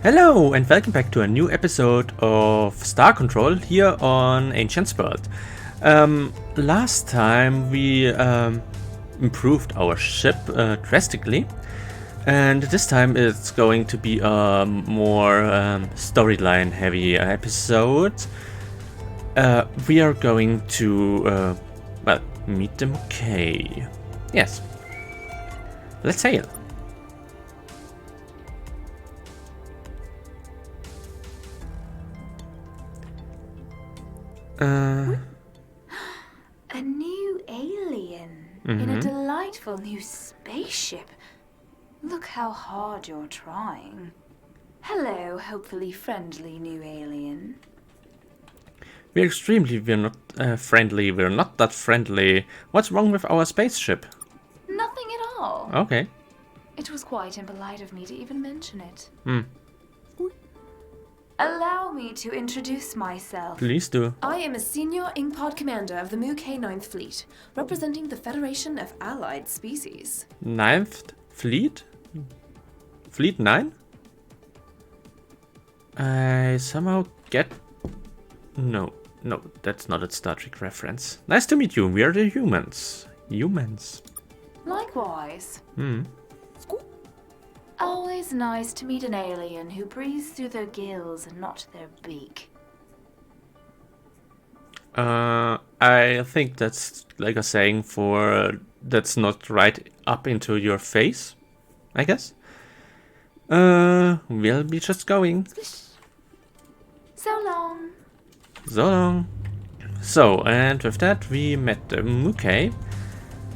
Hello and welcome back to a new episode of Star Control here on Ancient's World. Last time we improved our ship drastically, and this time it's going to be a more storyline heavy episode. We are going to meet the Mu'kay. Yes, let's sail. A new alien in a delightful new spaceship. Look how hard you're trying. Hello, hopefully friendly new alien. We're not friendly. We're not that friendly. What's wrong with our spaceship? Nothing at all. Okay. It was quite impolite of me to even mention it. Allow me to introduce myself. Please do. I am a senior Inkpod commander of the Mu'kay 9th Fleet, representing the Federation of Allied Species. 9th Fleet? Fleet 9? I somehow get... No, that's not a Star Trek reference. Nice to meet you. We are the humans. Humans. Likewise. Always nice to meet an alien who breathes through their gills and not their beak. I think that's like a saying for that's not right up into your face, I guess. We'll be just going. So long. So long. So, and with that we met the Mu'kay.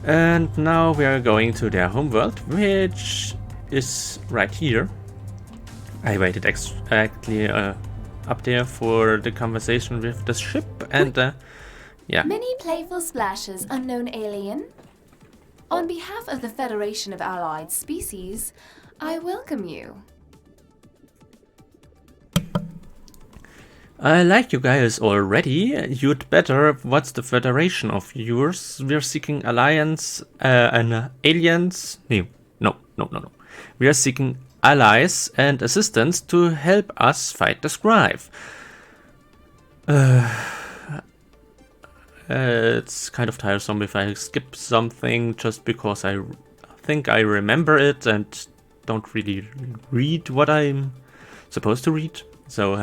And now we are going to their homeworld, which is right here. I waited exactly up there for the conversation with the ship, and yeah. Many playful splashes, unknown alien. On behalf of the Federation of Allied Species, I welcome you. I like you guys already. You'd better. What's the federation of yours? We're seeking alliance and aliens. No. We are seeking allies and assistance to help us fight the scribe. It's kind of tiresome if I skip something just because I think I remember it and don't really read what I'm supposed to read. So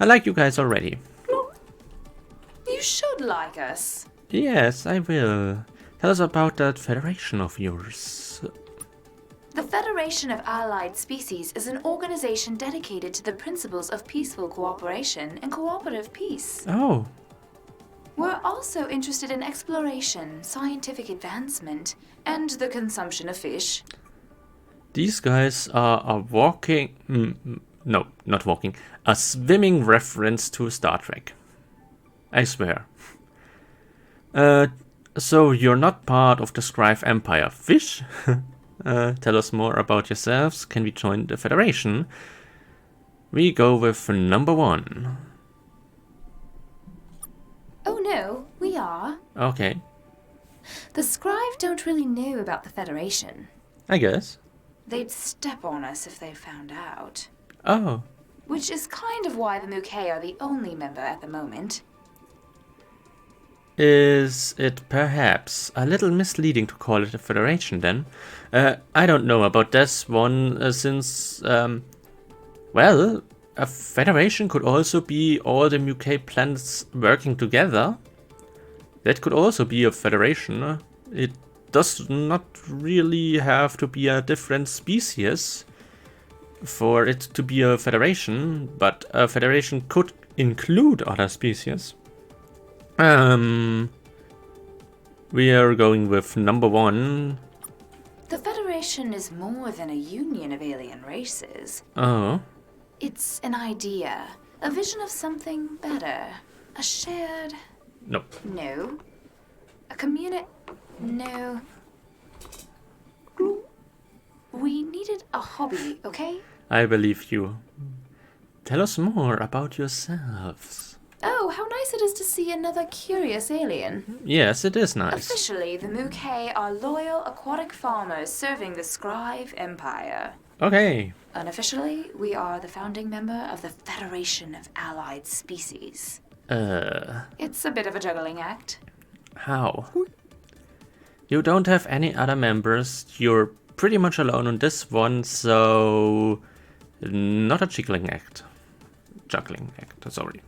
I like you guys already. You should like us. Yes, I will. Tell us about that federation of yours. The Federation of Allied Species is an organization dedicated to the principles of peaceful cooperation and cooperative peace. Oh. We're also interested in exploration, scientific advancement, and the consumption of fish. These guys are a walking... no, not walking. A swimming reference to Star Trek. I swear. So you're not part of the Scribe Empire. Fish? Tell us more about yourselves. Can we join the Federation? We go with number 1. Oh no, we are. Okay. The Scribe don't really know about the Federation. I guess. They'd step on us if they found out. Oh. Which is kind of why the Mu'kay are the only member at the moment. Is it perhaps a little misleading to call it a federation then? I don't know about this one since, well, a federation could also be all the Mu'kay planets working together. That could also be a federation. It does not really have to be a different species for it to be a federation, but a federation could include other species. We are going with number 1. The Federation is more than a union of alien races. Oh. It's an idea, a vision of something better, a shared... No. No. A community... No. We needed a hobby, okay? I believe you. Tell us more about yourselves. Oh, how nice it is to see another curious alien. Yes, it is nice. Officially, the Mu'kay are loyal aquatic farmers serving the Scribe Empire. Okay. Unofficially, we are the founding member of the Federation of Allied Species. It's a bit of a juggling act. How? You don't have any other members, you're pretty much alone on this one, so... Not a juggling act. Sorry.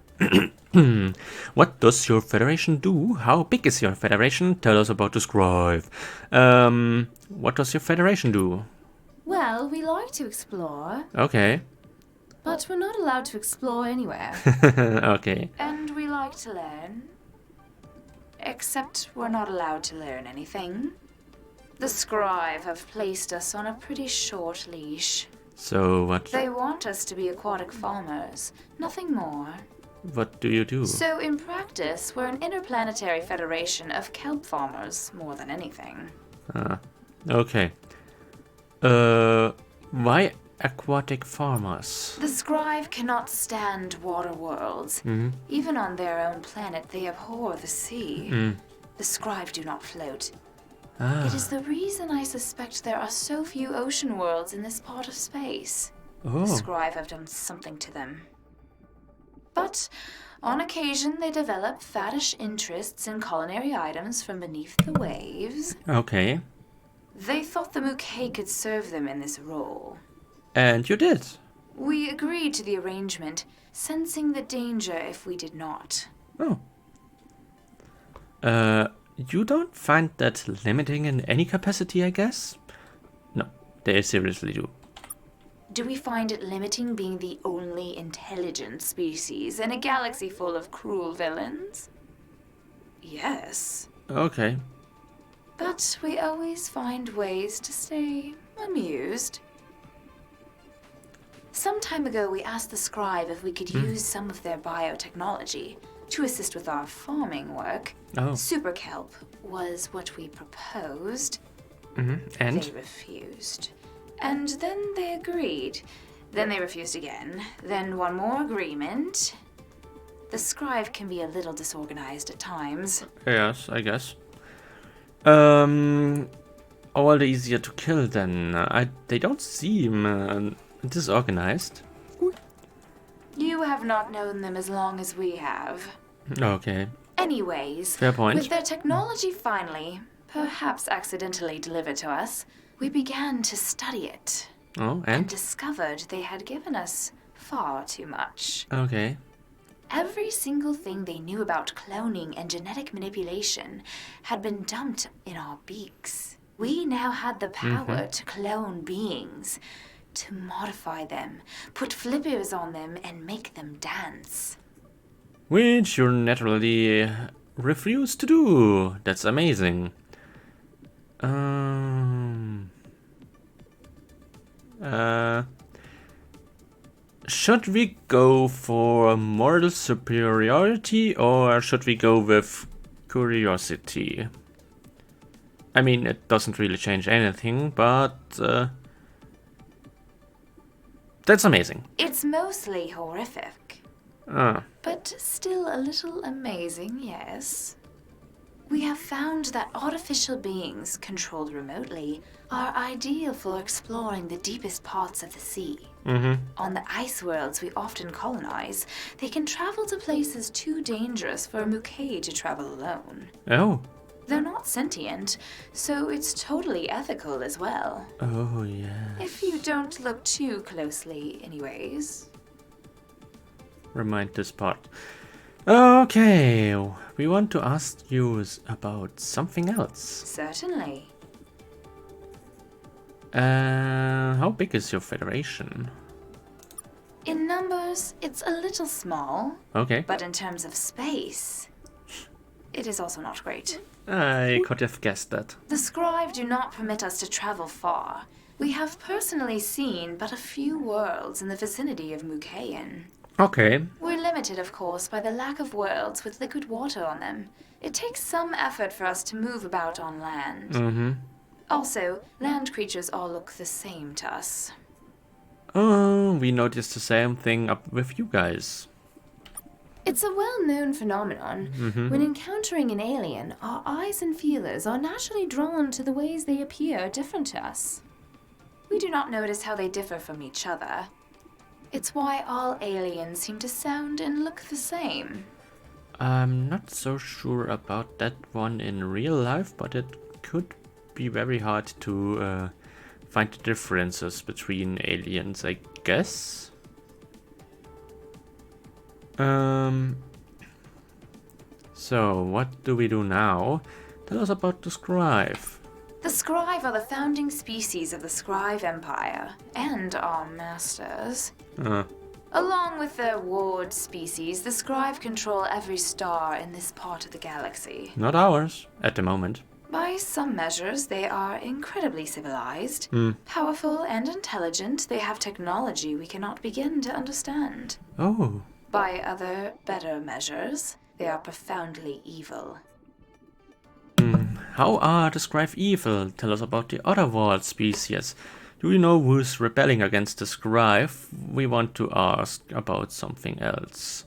What does your federation do? How big is your federation? Tell us about the scribe. What does your federation do? Well, we like to explore, Okay. but we're not allowed to explore anywhere. Okay. And we like to learn. Except we're not allowed to learn anything. The scribe have placed us on a pretty short leash. So what They want us to be aquatic farmers, nothing more. do you do? So in practice, we're an interplanetary federation of kelp farmers more than anything. Okay. Why aquatic farmers? The scribe cannot stand water worlds. Even on their own planet, they abhor the sea. The scribe do not float. It is the reason I suspect there are so few ocean worlds in this part of space. The scribe have done something to them. But on occasion, they develop faddish interests in culinary items from beneath the waves. Okay. They thought the Mu'kay could serve them in this role. And you did? We agreed to the arrangement, sensing the danger if we did not. Oh. You don't find that limiting in any capacity, I guess? No, they seriously do. Do we find it limiting being the only intelligent species in a galaxy full of cruel villains? Yes. Okay. But we always find ways to stay amused. Some time ago, we asked the scribe if we could use some of their biotechnology to assist with our farming work. Oh. Super kelp was what we proposed. And? They refused. And then they agreed. Then they refused again. Then one more agreement. The scribe can be a little disorganized at times. Yes, I guess. All the easier to kill then. They don't seem disorganized. You have not known them as long as we have. Okay. Anyways, Fair point. with their technology finally, perhaps accidentally delivered to us, we began to study it. Oh, And and? discovered they had given us far too much. Okay. Every single thing they knew about cloning and genetic manipulation had been dumped in our beaks. We now had the power to clone beings, to modify them, put flippers on them, and make them dance. Which you naturally refuse to do. That's amazing. Should we go for moral superiority or should we go with curiosity? I mean, it doesn't really change anything, but that's amazing. It's mostly horrific, but still a little amazing, yes. We have found that artificial beings, controlled remotely, are ideal for exploring the deepest parts of the sea. On the ice worlds we often colonize, they can travel to places too dangerous for a Mu'kay to travel alone. Oh. They're not sentient, so it's totally ethical as well. Oh, yeah. If you don't look too closely, anyways. Remind this part. Okay, we want to ask you about something else. Certainly. How big is your federation? In numbers, it's a little small, Okay. but in terms of space, it is also not great. I could have guessed that. The scribe do not permit us to travel far. We have personally seen but a few worlds in the vicinity of Mu'kayan. Okay. We're limited, of course, by the lack of worlds with liquid water on them. It takes some effort for us to move about on land. Also, land creatures all look the same to us. Oh, we noticed the same thing up with you guys. It's a well-known phenomenon. When encountering an alien, our eyes and feelers are naturally drawn to the ways they appear different to us. We do not notice how they differ from each other. It's why all aliens seem to sound and look the same. I'm not so sure about that one in real life, but it could be very hard to find the differences between aliens, I guess. So, what do we do now? Tell us about the Scribe. The Scribe are the founding species of the Scribe Empire, and our masters. Along with their ward species, the Scribe control every star in this part of the galaxy. Not ours, at the moment. By some measures, they are incredibly civilized. Powerful and intelligent, they have technology we cannot begin to understand. Oh. By other, better measures, they are profoundly evil. How are the Scribe evil? Tell us about the other ward species. Do you know who's rebelling against the Scribe? We want to ask about something else.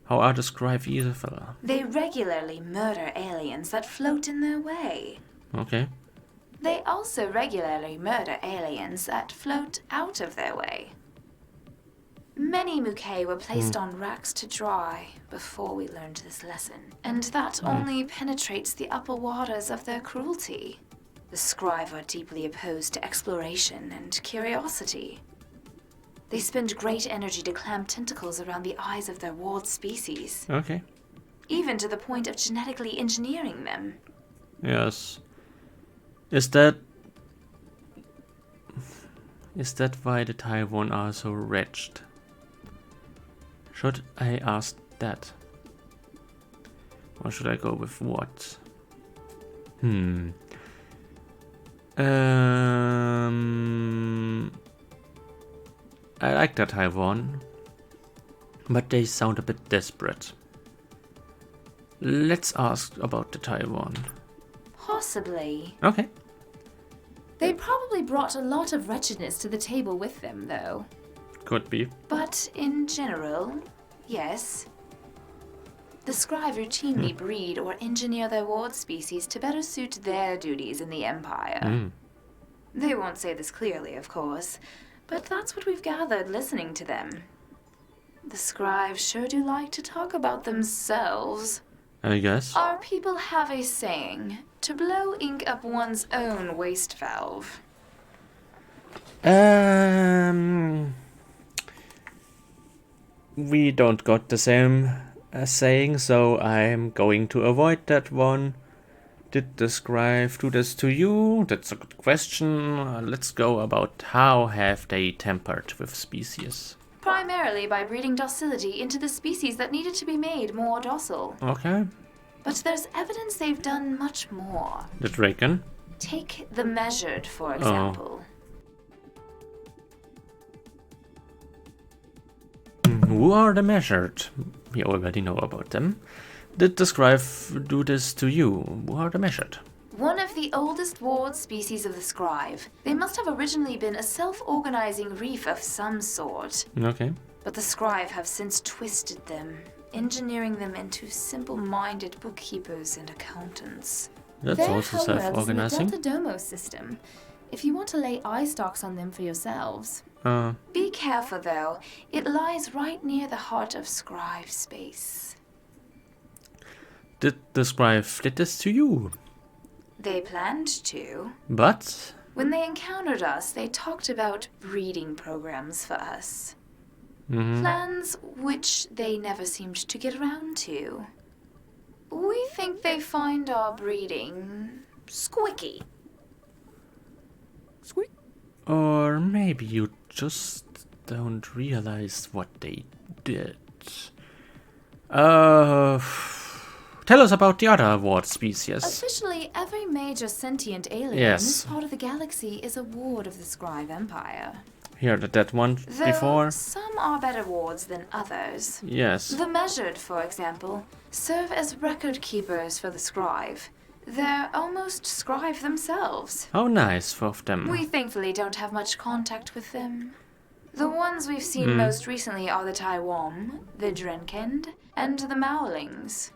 How are the Scribe evil? They regularly murder aliens that float in their way. Okay. They also regularly murder aliens that float out of their way. Many Mu'kay were placed on racks to dry before we learned this lesson, and that only penetrates the upper waters of their cruelty. The Scribe are deeply opposed to exploration and curiosity. They spend great energy to clamp tentacles around the eyes of their ward species. Okay. Even to the point of genetically engineering them. Yes. Is that why the Taiwan are so wretched? Should I ask that? Or should I go with what? I like that Taiwan, but they sound a bit desperate. Let's ask about the Taiwan. Possibly. Okay. They probably brought a lot of wretchedness to the table with them, though. Could be. But in general, yes. The Scribe routinely breed or engineer their ward species to better suit their duties in the Empire. They won't say this clearly, of course, but that's what we've gathered listening to them. The Scribes sure do like to talk about themselves. I guess. Our people have a saying, to blow ink up one's own waste valve. We don't got the same saying, so I'm going to avoid that one. Did the Scribe do this to you? That's a good question. Let's go about how have they tampered with species. Primarily by breeding docility into the species that needed to be made more docile. Okay. But there's evidence they've done much more. The Draken? Take the Measured, for example. Who are the Measured? We already know about them. Did the Scribe do this to you? Who are the Measured? One of the oldest ward species of the Scribe. They must have originally been a self-organizing reef of some sort. Okay. But the Scribe have since twisted them, engineering them into simple-minded bookkeepers and accountants. That's Their also homeworld self-organizing. is the Delta Domo system. If you want to lay eye stocks on them for yourselves. Be careful, though. It lies right near the heart of Scribe space. Did the Scribe did this to you? They planned to. But When they encountered us, they talked about breeding programs for us. Plans which they never seemed to get around to. We think they find our breeding squicky. Squeak. Or maybe you just don't realize what they did. Tell us about the other ward species. Officially, every major sentient alien in Yes. this part of the galaxy is a ward of the Scribe Empire. Here, that one Though before. some are better wards than others. Yes. The Measured, for example, serve as record keepers for the Scribe. They're almost Scribe themselves. How nice of them. We thankfully don't have much contact with them. The ones we've seen most recently are the Taiwan, the Drenkend, and the Maolings.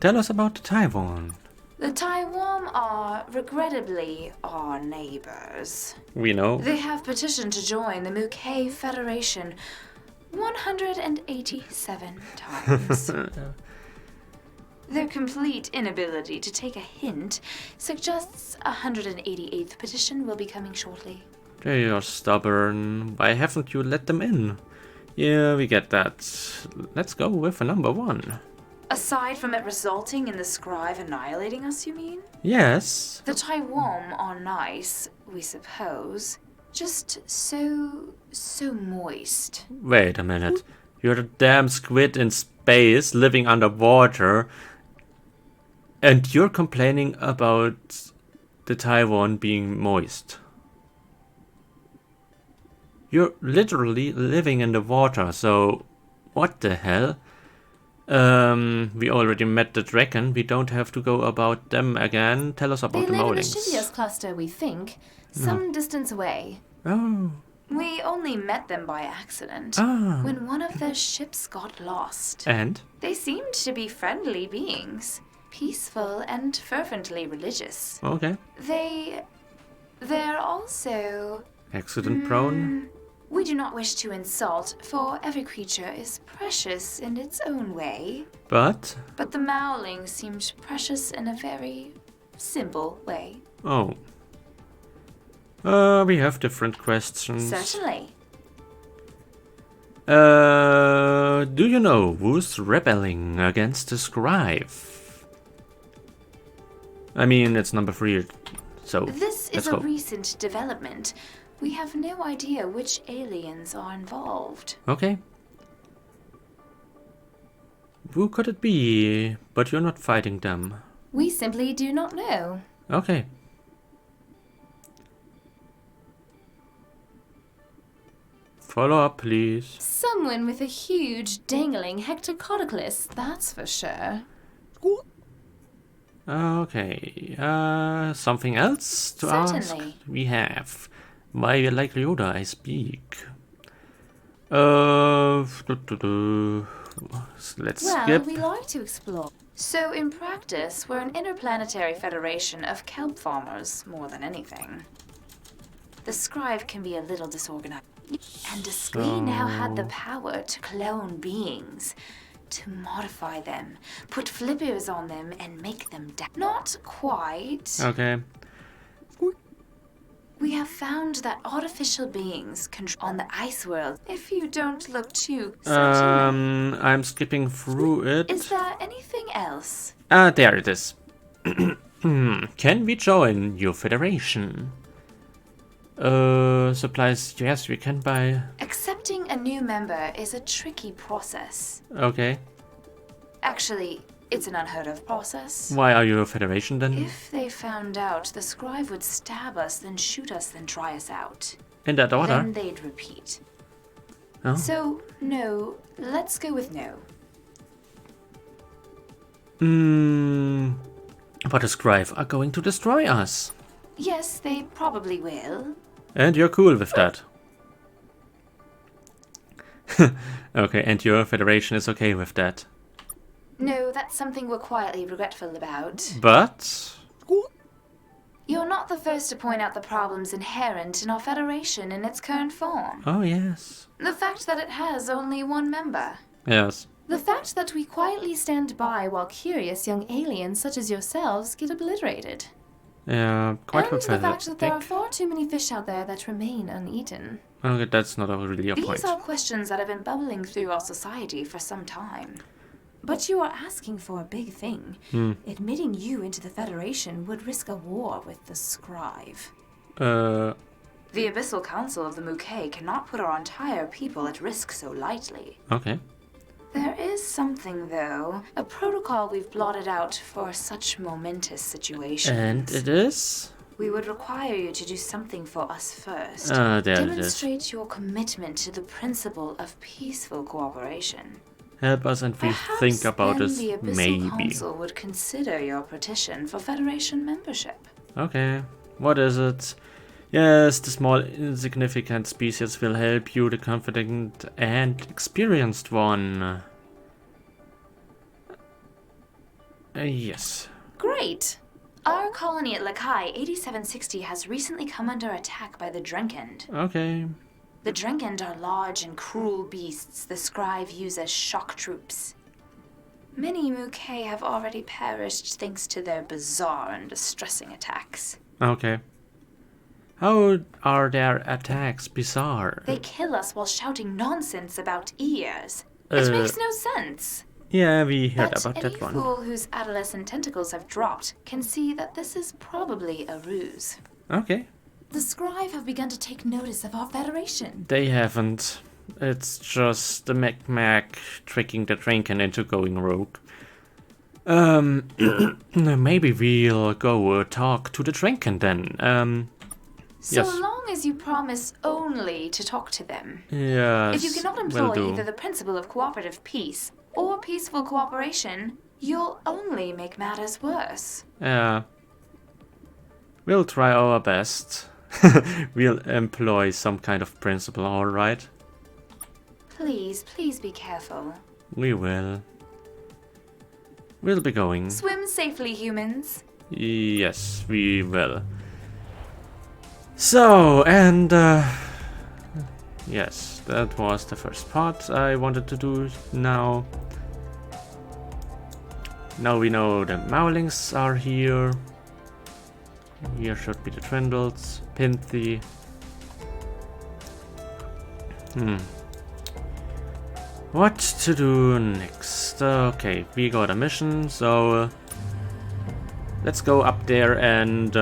Tell us about the Taiwan. The Taiwan are, regrettably, our neighbors. We know. They have petitioned to join the Mu'kay Federation 187 times. Their complete inability to take a hint suggests a 188th petition will be coming shortly. They are stubborn. Why haven't you let them in? Yeah, we get that. Let's go with a number 1. Aside from it resulting in the scribe annihilating us, you mean? Yes. The Taiwan are nice, we suppose. Just so moist. Wait a minute. You're a damn squid in space living underwater. And you're complaining about the Taiwan being moist. You're literally living in the water, so what the hell? We already met the dragon. We don't have to go about them again. Tell us about They the live in a Maulings. Shilios cluster, we think, some distance away. Oh. We only met them by accident. Ah. When one of their ships got lost. And? They seemed to be friendly beings. Peaceful and fervently religious. Okay. They're also... Accident prone? We do not wish to insult, for every creature is precious in its own way. But? But the Maulings seemed precious in a very simple way. Oh. We have different questions. Certainly. Do you know who's rebelling against the scribe? I mean, it's number 3, so This let's is a go. recent development. We have no idea which aliens are involved. Okay. Who could it be? But you're not fighting them. We simply do not know. Okay. Follow up, please. Someone with a huge, dangling hectocotoclus, that's for sure. Okay. Something else to ask? Certainly. We have. Why like Yoda I speak. Let's Well, skip. we like to explore. So, in practice, we're an interplanetary federation of kelp farmers more than anything. The scribe can be a little disorganized. And we now had the power to clone beings, to modify them, put flippers on them, and make them Not quite. Okay. We have found that artificial beings control on the ice world. If you don't look too certain. I'm skipping through it. Is there anything else? There it is. Can we join your federation? Supplies, yes, we can buy. Accepting a new member is a tricky process. Okay. Actually, it's an unheard of process. Why are you a federation then? If they found out, the scribe would stab us, then shoot us, then try us out. In that order? Then they'd repeat. Oh. So, no. Let's go with no. But the scribe are going to destroy us. Yes, they probably will. And you're cool with that. Okay, and your federation is okay with that. No, that's something we're quietly regretful about. But... You're not the first to point out the problems inherent in our federation in its current form. Oh, yes. The fact that it has only one member. Yes. The fact that we quietly stand by while curious young aliens such as yourselves get obliterated. Yeah, quite And the fact that there are pathetic. far too many fish out there that remain uneaten. Okay, that's not really a point. These are questions that have been bubbling through our society for some time. But you are asking for a big thing. Admitting you into the Federation would risk a war with the scribe. The Abyssal Council of the Mu'kay cannot put our entire people at risk so lightly. Okay. There is something, though, a protocol we've blotted out for such momentous situations. And it is? We would require you to do something for us first. There it is. Demonstrate your commitment to the principle of peaceful cooperation. Help us and we Perhaps think about then this, the Abyssal maybe. Council would consider your petition for Federation membership. Okay, what is it? Yes, the small insignificant species will help you, the confident and experienced one. Yes. Great! Our colony at Mu'kay 8760 has recently come under attack by the Drenkend. Okay. The Drenkend are large and cruel beasts the Scribe use as shock troops. Many Mu'kay have already perished thanks to their bizarre and distressing attacks. Okay. How are their attacks bizarre? They kill us while shouting nonsense about ears. It makes no sense. Yeah, we heard But about any that one. fool whose adolescent tentacles have dropped can see that this is probably a ruse. Okay. The Scribe have begun to take notice of our Federation. They haven't. It's just the Mac tricking the Drinken into going rogue. Maybe we'll go talk to the Drinken then. So Yes. long as you promise only to talk to them. Yes. If you cannot will employ do. either the principle of cooperative peace or peaceful cooperation, you'll only make matters worse. Yeah. We'll try our best. We'll employ some kind of principle, alright? Please be careful. We will. We'll be going. Swim safely, humans. Yes, we will. So, and yes, that was the first part I wanted to do now. Now we know the Maulings are here. Here should be the Trindles, Pinthy. What to do next? Okay, we got a mission, so let's go up there and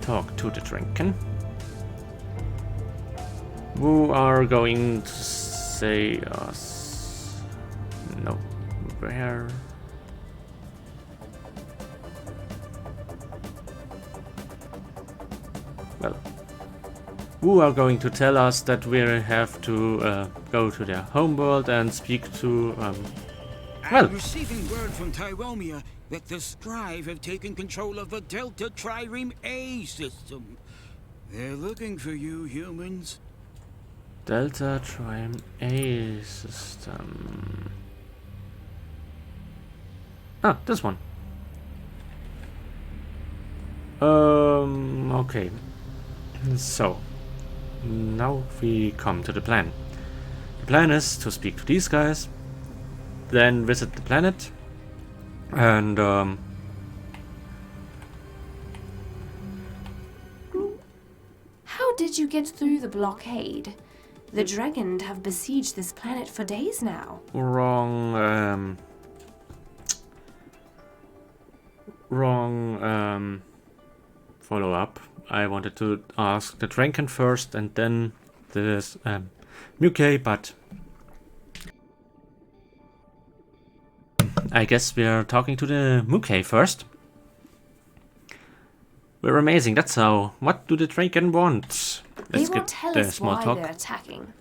talk to the Drinken. Who are going to say us? No, where? Well, who are going to tell us that we have to go to their homeworld and speak to, well, I'm receiving word from Tyromia that the Strive have taken control of the Delta Trireme A system. They're looking for you, humans. Delta Trireme A system. Ah, this one. Okay. So, now we come to the plan. The plan is to speak to these guys, then visit the planet, and How did you get through the blockade? The Dregend have besieged this planet for days now. wrong follow up. I wanted to ask the Dranken first and then this Mu'kay, but I guess we are talking to the Mu'kay first. We're amazing, that's how. What do the Dranken want? They won't tell us why they're attacking.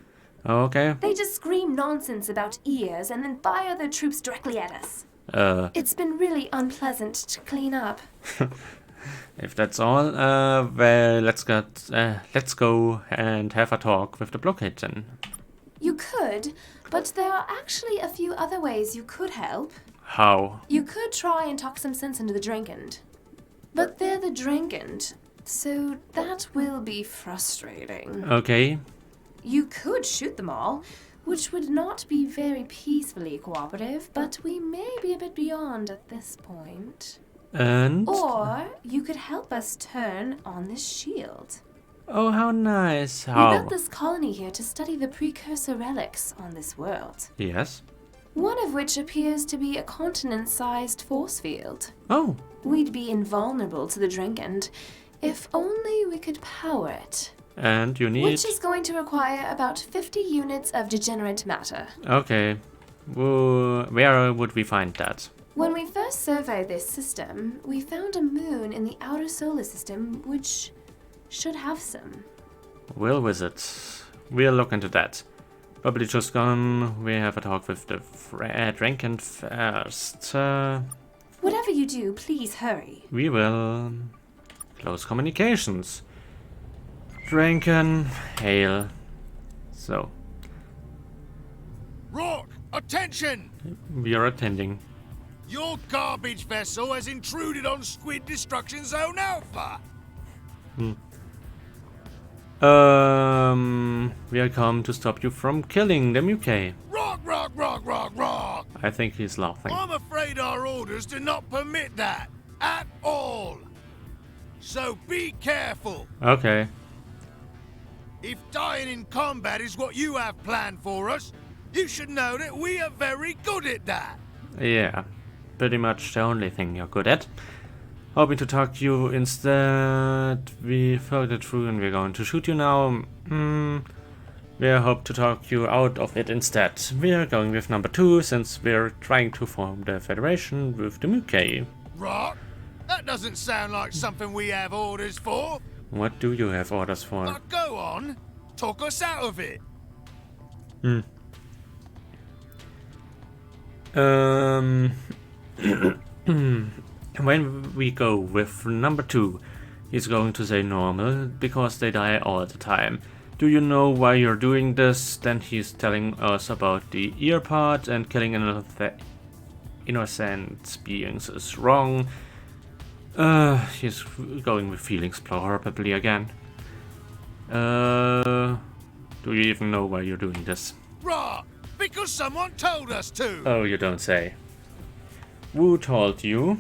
Okay. They just scream nonsense about ears and then fire their troops directly at us. It's been really unpleasant to clean up. If that's all, well, let's go and have a talk with the blockade then. You could, but there are actually a few other ways you could help. How? You could try and talk some sense into the Drakend. But they're the Drakend, so that will be frustrating. Okay. You could shoot them all, which would not be very peacefully cooperative, but we may be a bit beyond at this point. And? Or you could help us turn on this shield. Oh, how nice. We How? built this colony here to study the precursor relics on this world. Yes. One of which appears to be a continent-sized force field. Oh. We'd be invulnerable to the Drakend if only we could power it. And you need... Which is going to require about 50 units of degenerate matter. Okay. Where would we find that? When we first surveyed this system, we found a moon in the outer solar system which should have some. We'll visit. We'll look into that. Probably just gone. We have a talk with the Dranken first. Whatever you do, please hurry. We will. Close communications. Dranken, hail. So, Rourke, attention! we are attending. Your garbage vessel has intruded on Squid Destruction Zone Alpha. We are come to stop you from killing the Mu'kay. Rock, rock, rock, rock, rock. I think he's laughing. I'm afraid our orders do not permit that at all. So be careful. Okay. If dying in combat is what you have planned for us, you should know that we are very good at that. Yeah, pretty much the only thing you're good at. Hoping to talk to you instead. We thought it through and we're going to shoot you now. We hope to talk you out of it instead. We're going with number 2 since we're trying to form the Federation with the Mu'kay. Rock? That doesn't sound like something we have orders for. What do you have orders for? But go on. Talk us out of it. When we go with number 2, he's going to say normal, because they die all the time. Do you know why you're doing this? Then he's telling us about the ear part, and killing innocent beings is wrong. He's going with feelings probably again. Do you even know why you're doing this? Rock! Because someone told us to! Oh, you don't say. Who told you?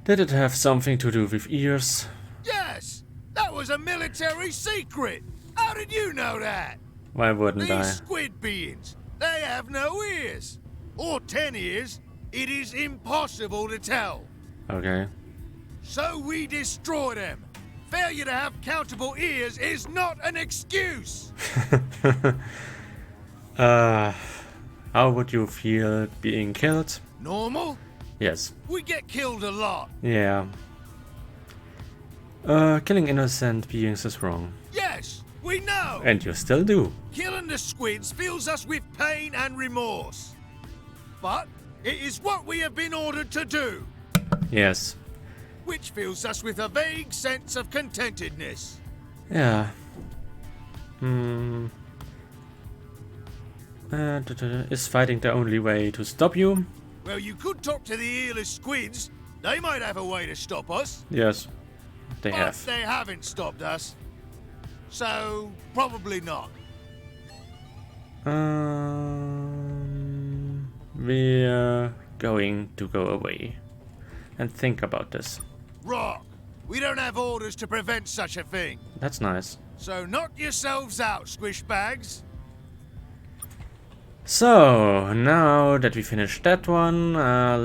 Did it have something to do with ears? Yes! That was a military secret! How did you know that? Why wouldn't I? These squid beings, they have no ears. Or 10 ears. It is impossible to tell. Okay. So we destroy them. Failure to have countable ears is not an excuse. How would you feel being killed? Normal? Yes. We get killed a lot. Yeah. Killing innocent beings is wrong. Yes, we know. And you still do. Killing the squids fills us with pain and remorse. But it is what we have been ordered to do. Yes. Which fills us with a vague sense of contentedness. Yeah. Is fighting the only way to stop you? Well, you could talk to the earless squids. They might have a way to stop us. Yes. They But have. they haven't stopped us. So, probably not. We're going to go away and think about this. Rock, we don't have orders to prevent such a thing. That's nice. So knock yourselves out, squish bags. So, now that we finished that one,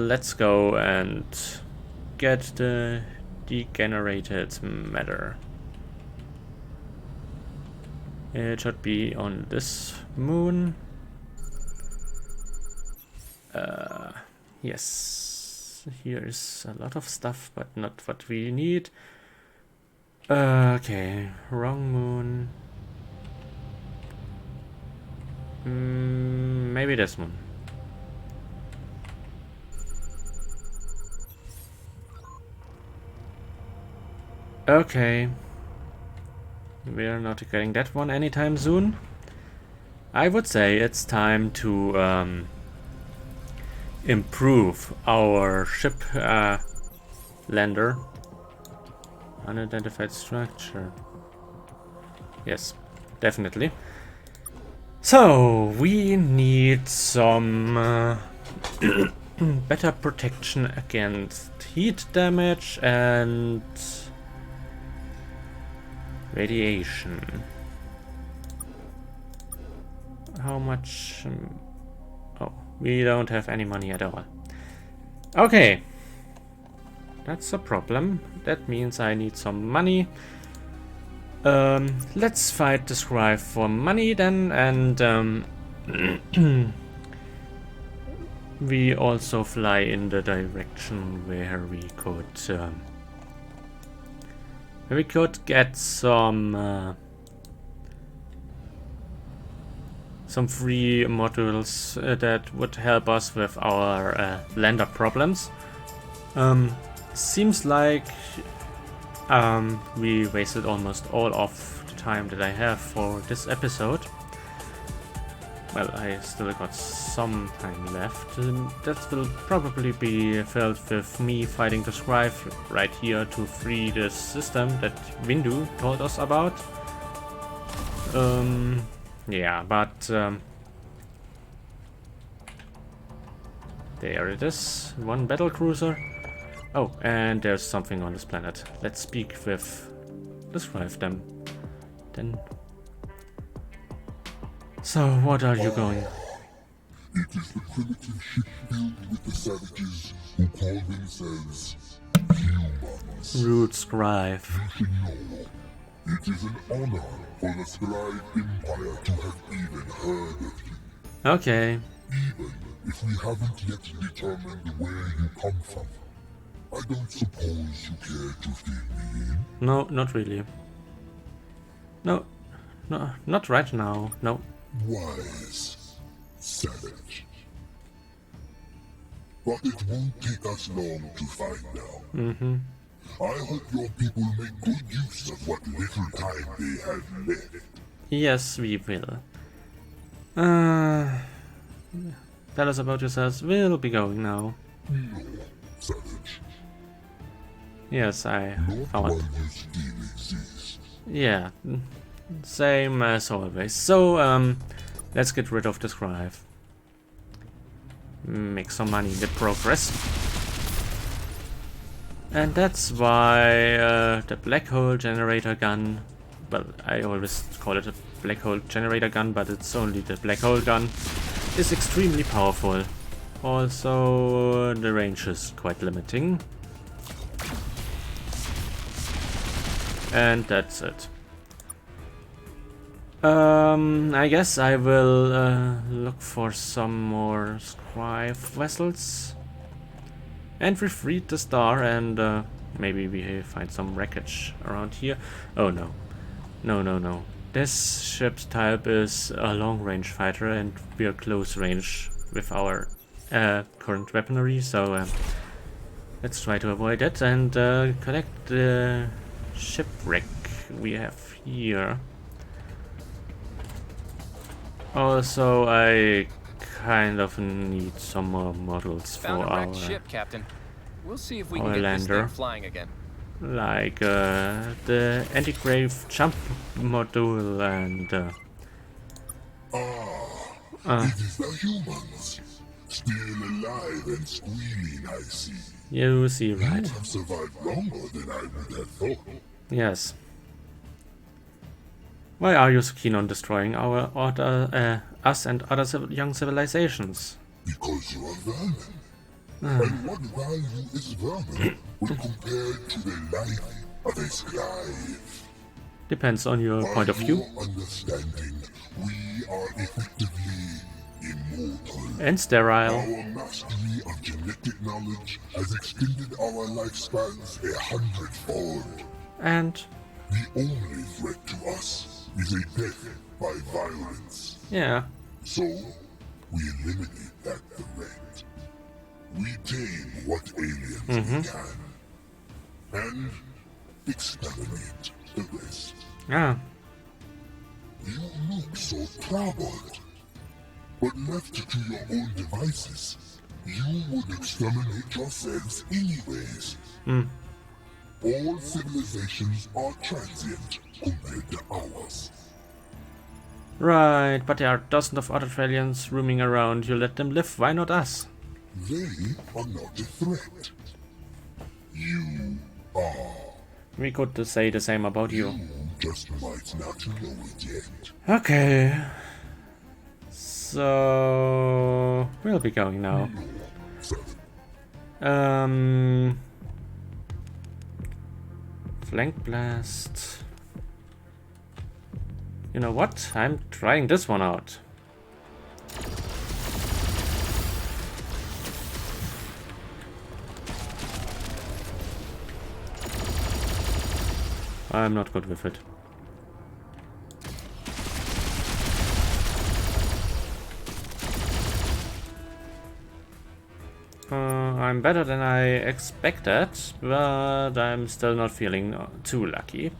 let's go and get the degenerated matter. It should be on this moon. Yes, here is a lot of stuff, but not what we need. Okay, wrong moon. Maybe this one. Okay. We're not getting that one anytime soon. I would say it's time to improve our ship lander. Unidentified structure. Yes, definitely. So, we need some better protection against heat damage and radiation. How much? Oh, we don't have any money at all. Okay. That's a problem. That means I need some money. Let's fight the scribe for money then, and we also fly in the direction where we could get some free modules that would help us with our lander problems. Seems like we wasted almost all of the time that I have for this episode. well, I still got some time left. That will probably be filled with me fighting the scribe right here to free this system that Windu told us about. Yeah, but there it is, one battle cruiser. Oh, and there's something on this planet. Let's speak with the scribe then. So, what are you going? It is the primitive ship filled with the savages who call themselves humans. Rude scribe. You should know, it is an honor for the Scribe Empire to have even heard of you. Okay. Even if we haven't yet determined where you come from, I don't suppose you care to fill me in? No, not really. No, not right now, no. Wise, savage. But it won't take us long to find out. I hope your people make good use of what little time they have left. Yes, we will. Tell us about yourselves. We'll be going now. No, savage. Yes, I Not found. while you still exist. Yeah, same as always. So, let's get rid of the scribe. Make some money in the progress. And that's why the black hole generator gun, well, I always call it a black hole generator gun, but it's only the black hole gun, is extremely powerful. Also, the range is quite limiting. And that's it. I guess I will look for some more scribe vessels. And we freed the star, and maybe we find some wreckage around here. Oh no. No. This ship's type is a long-range fighter, and we're close range with our current weaponry, so let's try to avoid it and collect the shipwreck we have here. Also, I kind of need some more models Found for a our wrecked ship, Captain. We'll see if we our can get this lander. thing flying again. Like the anti-grave jump module and It is the humans. Still alive and squealing, I see. you see right. You have survived longer than I would have thought. Yes. Why are you so keen on destroying our us and other young civilizations? Because you are vermin. And what value is vermin when compared to the life of a scribe? Depends on your point of By view. your understanding, we are effectively immortal. And sterile. Our mastery of genetic knowledge has extended our lifespans 100-fold. And The only threat to us is a death by violence. yeah. So, we eliminate that threat. We tame what aliens we can. And exterminate the rest. Ah. You look so troubled. But left to your own devices, you would exterminate yourselves anyways. All civilizations are transient compared to ours. Right, but there are dozens of other aliens roaming around. You let them live, why not us? They are not a threat. You are. We could say the same about you. You just might not know it yet. Okay. So we'll be going now. Flank blast. You know what? I'm trying this one out. I'm not good with it. I'm better than I expected, but I'm still not feeling too lucky.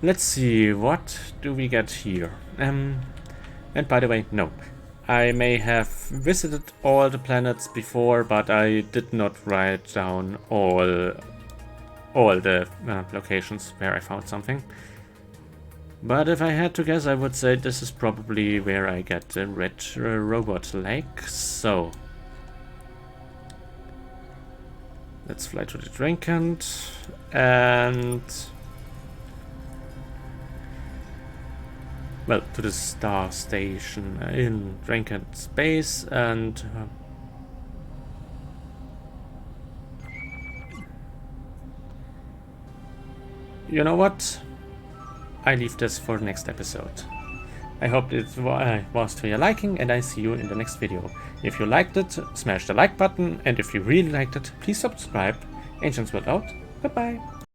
Let's see, what do we get here? And by the way, no. I may have visited all the planets before, but I did not write down all the locations where I found something. But if I had to guess, I would say this is probably where I get the red robot leg. So let's fly to the Drinkant and, well, to the star station in Drinkant space, and you know what? I leave this for the next episode. I hope it was to your liking, and I see you in the next video. If you liked it, smash the like button, and if you really liked it, please subscribe. Ancients World out. Goodbye.